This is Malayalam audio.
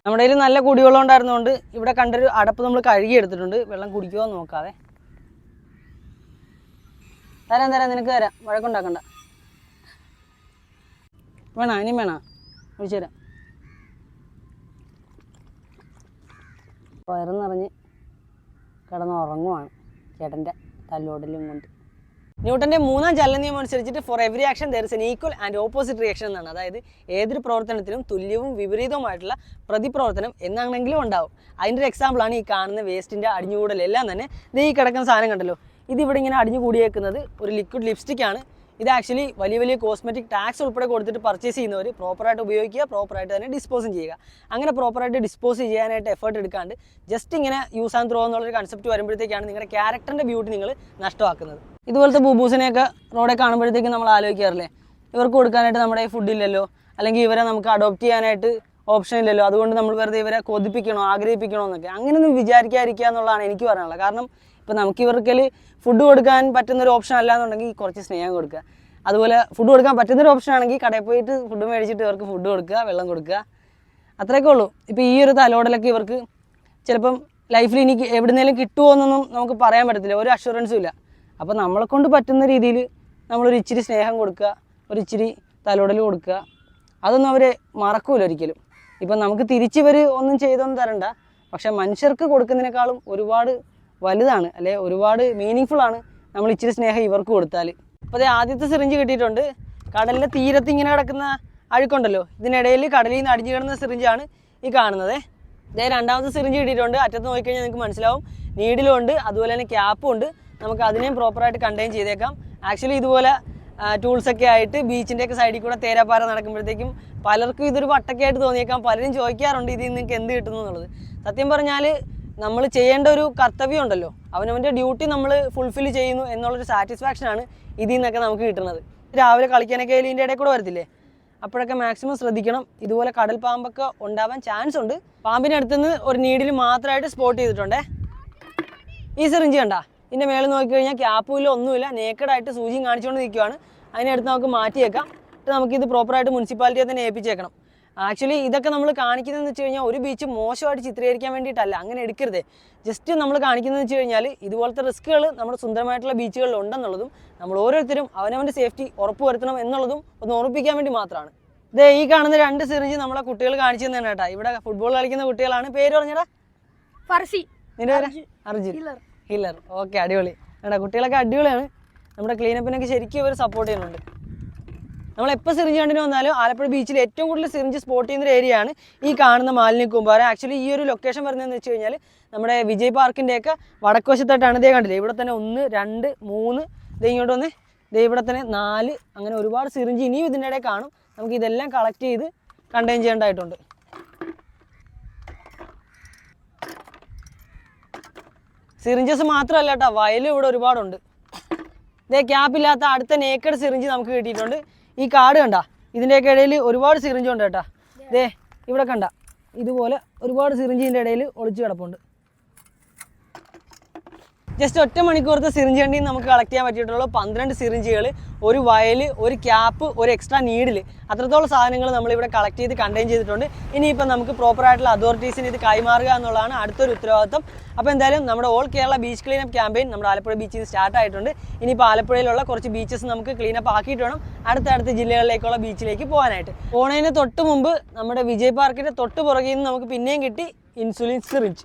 നമ്മുടെ കയ്യിൽ നല്ല കുടിവെള്ളം ഉണ്ടായിരുന്നതുകൊണ്ട് ഇവിടെ കണ്ടൊരു അടപ്പ് നമ്മൾ കഴുകിയെടുത്തിട്ടുണ്ട്. വെള്ളം കുടിക്കുമോ എന്ന് നോക്കാതെ. തരാം നിനക്ക് തരാം, വഴക്കുണ്ടാക്കണ്ട. വേണോ ഇനിയും വേണോ? ഒഴിച്ചു തരാം. വയറുനിറഞ്ഞ് കിടന്നുറങ്ങുവാണ് ചേട്ടൻ്റെ തല്ലോടലും കൊണ്ട്. ന്യൂട്ടൻ്റെ മൂന്നാം ചലന നിയമം അനുസരിച്ചിട്ട് for every action there is an equal and opposite reaction എന്നാണ്. അതായത് ഏതൊരു പ്രവർത്തനത്തിനും തുല്യവും വിപരീതവുമായിട്ടുള്ള പ്രതിപ്രവർത്തനം എന്നാണെങ്കിലും ഉണ്ടാവും. അതിൻ്റെ ഒരു എക്സാമ്പിളാണ് ഈ കാണുന്ന വേസ്റ്റിൻ്റെ അടിഞ്ഞുകൂടൽ. എല്ലാം തന്നെ ഈ കിടക്കുന്ന സാധനം കണ്ടല്ലോ, ഇതിവിടെ ഇങ്ങനെ അടിഞ്ഞു കൂടിയേക്കുന്നത് ഒരു ലിക്വിഡ് ലിപ്സ്റ്റിക്കാണ്. ഇത് ആക്ച്വലി വലിയ വലിയ കോസ്മെറ്റിക് ടാക്സ് ഉൾപ്പെടെ കൊടുത്തിട്ട് പർച്ചേസ് ചെയ്യുന്നവർ പ്രോപ്പറായിട്ട് ഉപയോഗിക്കുക, പ്രോപ്പറായിട്ട് തന്നെ ഡിസ്പോസും ചെയ്യുക. അങ്ങനെ പ്രോപ്പറായിട്ട് ഡിസ്പോസ് ചെയ്യാനായിട്ട് എഫേർട്ട് എടുക്കാണ്ട് ജസ്റ്റ് ഇങ്ങനെ യൂസ് ആൻഡ് ത്രോ എന്നുള്ളൊരു കൺസെപ്റ്റ് വരുമ്പോഴത്തേക്കാണ് നിങ്ങളുടെ ക്യാരക്ടറിൻ്റെ ബ്യൂട്ടി നിങ്ങൾ നഷ്ടമാക്കുന്നത്. ഇതുപോലത്തെ ബൂബൂസിനെയൊക്കെ റോഡിൽ കാണുമ്പോഴത്തേക്കും നമ്മൾ ആലോചിക്കാറില്ലേ, ഇവർക്ക് കൊടുക്കാനായിട്ട് നമ്മുടെ ഫുഡില്ലല്ലോ, അല്ലെങ്കിൽ ഇവരെ നമുക്ക് അഡോപ്റ്റ് ചെയ്യാനായിട്ട് ഓപ്ഷൻ ഇല്ലല്ലോ, അതുകൊണ്ട് നമ്മൾ വെറുതെ ഇവരെ കൊതിപ്പിക്കണോ ആഗ്രഹിപ്പിക്കണോ എന്നൊക്കെ അങ്ങനെയൊന്നും വിചാരിക്കാതിരിക്കുക എന്നുള്ളതാണ് എനിക്ക് പറയാനുള്ളത്. കാരണം ഇപ്പോൾ നമുക്ക് ഇവർക്കൽ ഫുഡ് കൊടുക്കാൻ പറ്റുന്നൊരു ഓപ്ഷൻ അല്ല എന്നുണ്ടെങ്കിൽ കുറച്ച് സ്നേഹം കൊടുക്കുക. അതുപോലെ ഫുഡ് കൊടുക്കാൻ പറ്റുന്നൊരു ഓപ്ഷൻ ആണെങ്കിൽ കടയിൽ പോയിട്ട് ഫുഡ് മേടിച്ചിട്ട് ഇവർക്ക് ഫുഡ് കൊടുക്കുക, വെള്ളം കൊടുക്കുക, അത്രയൊക്കെ ഉള്ളൂ. ഇപ്പോൾ ഈ ഒരു തലോടലൊക്കെ ഇവർക്ക് ചിലപ്പം ലൈഫിൽ ഇനി എവിടുന്നേലും കിട്ടുമോ എന്നൊന്നും നമുക്ക് പറയാൻ പറ്റത്തില്ല, ഒരു അഷുറൻസും ഇല്ല. അപ്പോൾ നമ്മളെ കൊണ്ട് പറ്റുന്ന രീതിയിൽ നമ്മളൊരു ഇച്ചിരി സ്നേഹം കൊടുക്കുക, ഒരു ഇച്ചിരി തലോടൽ കൊടുക്കുക, അതൊന്നും അവർ മറക്കൂല ഒരിക്കലും. ഇപ്പം നമുക്ക് തിരിച്ചിവർ ഒന്നും ചെയ്തൊന്നും തരണ്ട, പക്ഷേ മനുഷ്യർക്ക് കൊടുക്കുന്നതിനേക്കാളും ഒരുപാട് വലുതാണ്, അല്ലെ ഒരുപാട് മീനിങ് ആണ് നമ്മൾ ഇച്ചിരി സ്നേഹം ഇവർക്ക് കൊടുത്താൽ. അപ്പോൾ അതേ ആദ്യത്തെ സിറിഞ്ച് കിട്ടിയിട്ടുണ്ട്. കടലിൻ്റെ തീരത്ത് ഇങ്ങനെ കിടക്കുന്ന അഴുക്കുണ്ടല്ലോ, ഇതിനിടയിൽ കടലിൽ നിന്ന് അടിഞ്ഞു കിടന്ന സിറിഞ്ചാണ് ഈ കാണുന്നത്. ഇതേ രണ്ടാമത്തെ സിറിഞ്ച് കിട്ടിയിട്ടുണ്ട്. അറ്റത്ത് നോക്കിക്കഴിഞ്ഞാൽ നിങ്ങൾക്ക് മനസ്സിലാവും, നീഡിലും ഉണ്ട്, അതുപോലെ തന്നെ ക്യാപ്പും ഉണ്ട്. നമുക്ക് അതിനെയും പ്രോപ്പറായിട്ട് കണ്ടെയ്ൻ ചെയ്തേക്കാം. ആക്ച്വലി ഇതുപോലെ ടൂൾസൊക്കെ ആയിട്ട് ബീച്ചിൻ്റെയൊക്കെ സൈഡിൽ കൂടെ തേരാപ്പാര നടക്കുമ്പോഴത്തേക്കും പലർക്കും ഇതൊരു വട്ടൊക്കെ ആയിട്ട് തോന്നിയേക്കാം. പലരും ചോദിക്കാറുണ്ട് ഇതിൽ നിങ്ങൾക്ക് എന്ത് കിട്ടുന്നു എന്നുള്ളത്. സത്യം പറഞ്ഞാൽ നമ്മൾ ചെയ്യേണ്ട ഒരു കർത്തവ്യം ഉണ്ടല്ലോ, അവനവൻ്റെ ഡ്യൂട്ടി നമ്മൾ ഫുൾഫിൽ ചെയ്യുന്നു എന്നുള്ളൊരു സാറ്റിസ്ഫാക്ഷനാണ് ഇതിൽ നിന്നൊക്കെ നമുക്ക് കിട്ടുന്നത്. രാവിലെ കളിക്കാനൊക്കെ ഇതിൻ്റെ ഇടയിൽ കൂടെ വരത്തില്ലേ, അപ്പോഴൊക്കെ മാക്സിമം ശ്രദ്ധിക്കണം. ഇതുപോലെ കടൽ പാമ്പൊക്കെ ഉണ്ടാവാൻ ചാൻസ് ഉണ്ട്. പാമ്പിൻ്റെ അടുത്തുനിന്ന് ഒരു നീഡിൽ മാത്രമായിട്ട് സ്പോട്ട് ചെയ്തിട്ടുണ്ടേ. ഈ സിറിഞ്ച് കണ്ട, ഇതിൻ്റെ മേളിൽ നോക്കിക്കഴിഞ്ഞാൽ ക്യാപ്പുമില്ല, ഒന്നുമില്ല, നേക്കഡായിട്ട് സൂചിയും കാണിച്ചുകൊണ്ട് നിൽക്കുകയാണ്. അതിനടുത്ത് നമുക്ക് മാറ്റിയേക്കാം. എന്നിട്ട് നമുക്കിത് പ്രോപ്പറായിട്ട് മുനിസിപ്പാലിറ്റിയെ തന്നെ ഏൽപ്പിച്ചേക്കണം. ആക്ച്വലി ഇതൊക്കെ നമ്മൾ കാണിക്കുന്നതെന്ന് വെച്ച് കഴിഞ്ഞാൽ ഒരു ബീച്ച് മോശമായിട്ട് ചിത്രീകരിക്കാൻ വേണ്ടിയിട്ടല്ല, അങ്ങനെ എടുക്കരുത്. ജസ്റ്റ് നമ്മൾ കാണിക്കുന്നതെന്ന് വെച്ച് കഴിഞ്ഞാൽ ഇതുപോലത്തെ റിസ്ക്കുകൾ നമ്മുടെ സുന്ദരമായിട്ടുള്ള ബീച്ചുകളിൽ ഉണ്ടെന്നുള്ളതും നമ്മൾ ഓരോരുത്തരും അവനവൻ്റെ സേഫ്റ്റി ഉറപ്പുവരുത്തണം എന്നുള്ളതും ഒന്ന് ഓർമ്മിപ്പിക്കാൻ വേണ്ടി മാത്രമാണ്. ഇതേ ഈ കാണുന്ന 2 സിറിഞ്ച് നമ്മളെ കുട്ടികൾ കാണിച്ചു തന്നെ കേട്ടോ. ഇവിടെ ഫുട്ബോൾ കളിക്കുന്ന കുട്ടികളാണ്. പേര് പറഞ്ഞടാ? ഫർസി. നിന്റെ പേര്? അർജുൻ. ഹില്ലർ. ഓക്കെ, അടിപൊളി കേട്ടോ. കുട്ടികളൊക്കെ അടിപൊളിയാണ്. നമ്മുടെ ക്ലീനപ്പിനൊക്കെ ശരിക്കും ഇവർ സപ്പോർട്ട് ചെയ്യുന്നുണ്ട്. നമ്മളെപ്പോൾ സിറിഞ്ച് കണ്ടിന് വന്നാലും ആലപ്പുഴ ബീച്ചിൽ ഏറ്റവും കൂടുതൽ സിറിഞ്ച് സ്പോട്ട് ചെയ്യുന്നൊരു ഏരിയയാണ് ഈ കാണുന്ന മാലിന്യ കൂമ്പാരം. ആക്ച്വലി ഈ ഒരു ലൊക്കേഷൻ വരുന്നതെന്ന് വെച്ച് കഴിഞ്ഞാൽ നമ്മുടെ വിജയ് പാർക്കിൻ്റെയൊക്കെ വടക്കുവശത്തായിട്ടാണ്. ഇതേ കണ്ടില്ലേ, ഇവിടെ തന്നെ 1, 2, 3, ഇത് ഇങ്ങോട്ട് വന്ന് ദേ ഇവിടെ തന്നെ 4, അങ്ങനെ ഒരുപാട് സിറിഞ്ച് ഇനിയും ഇതിൻ്റെ ഇടയിൽ കാണും. നമുക്ക് ഇതെല്ലാം കളക്ട് ചെയ്ത് കണ്ടെയ്ൻ ചെയ്യേണ്ടതായിട്ടുണ്ട്. സിറിഞ്ചസ് മാത്രമല്ല കേട്ടോ, വയലും ഇവിടെ ഒരുപാടുണ്ട്. ഇതേ ക്യാപ്പില്ലാത്ത അടുത്ത നേക്കഡ് സിറിഞ്ച് നമുക്ക് കിട്ടിയിട്ടുണ്ട്. ഈ കാർഡ് കണ്ട, ഇതിൻ്റെയൊക്കെ ഇടയിൽ ഒരുപാട് സിറിഞ്ച് ഉണ്ട് കേട്ടോ. ഇതേ ഇവിടെ കണ്ട, ഇതുപോലെ ഒരുപാട് സിറിഞ്ചിൻ്റെ ഇടയിൽ ഒളിച്ച് കിടപ്പുണ്ട്. ജസ്റ്റ് 1 മണിക്കൂറത്തെ സിറിഞ്ച് വണ്ടിയിൽ നമുക്ക് കളക്ട് ചെയ്യാൻ പറ്റിയിട്ടുള്ള 12 സിറിഞ്ചുകൾ, ഒരു വയൽ, ഒരു ക്യാപ്പ്, ഒരു എക്സ്ട്രാ നീഡിൽ, അത്രത്തോളം സാധനങ്ങൾ നമ്മളിവിടെ കളക്ട് ചെയ്ത് കണ്ടെയ്ൻ ചെയ്തിട്ടുണ്ട്. ഇനിയിപ്പോൾ നമുക്ക് പ്രോപ്പറായിട്ടുള്ള അതോറിറ്റീസിന് ഇത് കൈമാറുക എന്നുള്ളതാണ് അടുത്തൊരു ഉത്തരവാദിത്വം. അപ്പോൾ എന്തായാലും നമ്മുടെ all Kerala beach cleanup campaign നമ്മുടെ ആലപ്പുഴ ബീച്ചിൽ നിന്ന് സ്റ്റാർട്ട് ആയിട്ടുണ്ട്. ഇനിയിപ്പോൾ ആലപ്പുഴയിലുള്ള കുറച്ച് ബീച്ചസ് നമുക്ക് ക്ലീനപ്പ് ആക്കിയിട്ട് വേണം അടുത്തടുത്ത ജില്ലകളിലേക്കുള്ള ബീച്ചിലേക്ക് പോകാനായിട്ട്. പോണതിന് തൊട്ട് മുമ്പ് നമ്മുടെ വിജയ് പാർക്കിൻ്റെ തൊട്ട് പുറകിൽ നിന്ന് നമുക്ക് പിന്നെയും കിട്ടി ഇൻസുലിൻ സിറിഞ്ച്.